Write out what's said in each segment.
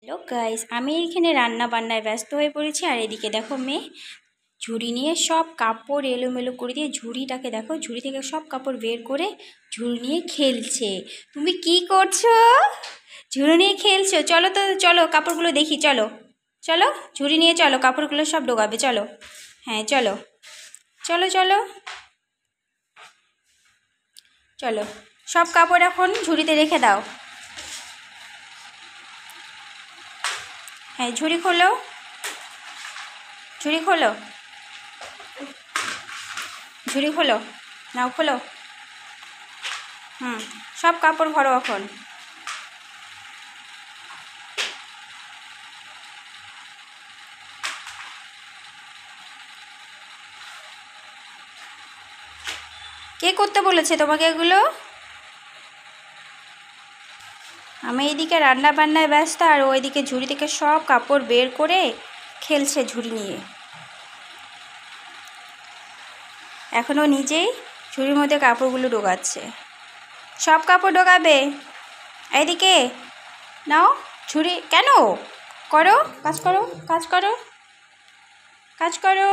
Hello guys, আমি এখানে রান্না বান্নায় ব্যস্ত হয়ে পড়েছি। আর এদিকে দেখো মেয়ে ঝুড়ি নিয়ে সব কাপড় এলোমেলো করে দিয়ে, ঝুড়িটাকে দেখো, ঝুড়ি থেকে সব কাপড় বের করে ঝুড়ি নিয়ে খেলছে। তুমি কি করছো? ঝুড়ি নিয়ে খেলছো? চলো তো, চলো কাপড়গুলো দেখি, চলো চলো ঝুড়ি নিয়ে চলো, কাপড়গুলো সব ঢোকাবে, চলো। হ্যাঁ চলো চলো চলো চলো, সব কাপড় এখন ঝুড়িতে রেখে দাও। হ্যাঁ ঝুড়ি খোলো, ঝুড়ি খোলো, ঝুড়ি খোলো, নাও খোলো। হুম, সব কাপড় ভরো এখন। কে করতে বলেছে তোমাকে এগুলো? আমি এইদিকে রান্না বান্নায় ব্যস্ত, আর ওইদিকে ঝুড়ি থেকে সব কাপড় বের করে খেলছে ঝুড়ি নিয়ে। এখনও নিজেই ঝুড়ির মধ্যে কাপড়গুলো ঢোকাচ্ছে। সব কাপড় ঢোকাবে। এইদিকে নাও ঝুড়ি। কেন? করো, কাজ করো, কাজ করো, কাজ করো।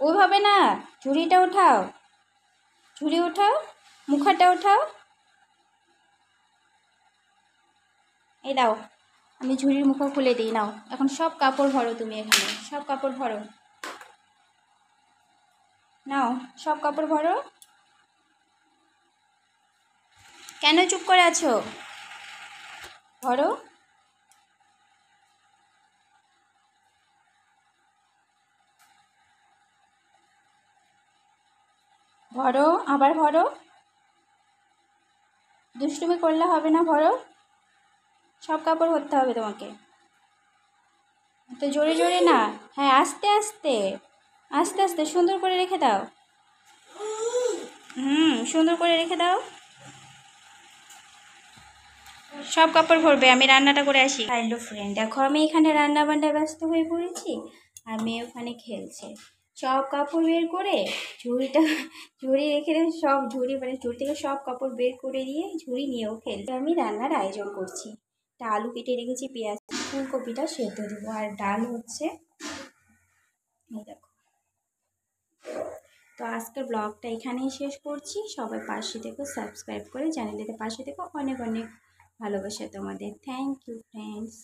ওইভাবে না, ঝুড়িটা উঠাও, ঝুড়ি উঠাও, মুখাটা উঠাও। এই দাও, আমি ঝুড়ির মুখো খুলে দিই, নাও এখন সব কাপড় ভরো, তুমি এখানে সব কাপড় ভরো, নাও সব কাপড় ভরো। কেন চুপ করে আছো? ভরো, ভরো, আবার ভরো। দুষ্টুমি করলে হবে না, ভরো। সব কাপড় ভরতে হবে তোমাকে। তো জোরে জোরে না, হ্যাঁ আস্তে আস্তে, আস্তে আস্তে সুন্দর করে রেখে দাও। সুন্দর করে রেখে দাও। সব কাপড় ভরবে, আমি রান্নাটা করে আসি। হ্যালো ফ্রেন্ড, দেখো আমি এখানে রান্না বান্নায় ব্যস্ত হয়ে পড়েছি, আর মেয়ে ওখানে খেলছে। সব কাপড় বের করে ঝুড়িটা, ঝুড়ি রেখে রেখে সব ঝুড়ি, মানে ঝুড়ি থেকে সব কাপড় বের করে দিয়ে ঝুড়ি নিয়েও খেলছে। আমি রান্নার আয়োজন করছি। একটা আলু কেটে রেখেছি, পেঁয়াজ, ফুলকপিটা সেদ্ধ দেবো, আর ডাল হচ্ছে। এই দেখো। তো আজকের ব্লগটা এখানেই শেষ করছি। সবাই পাশে থেকো, সাবস্ক্রাইব করে চ্যানেলটিতে পাশে থেকো। অনেক অনেক ভালোবাসা তোমাদের। Thank you friends.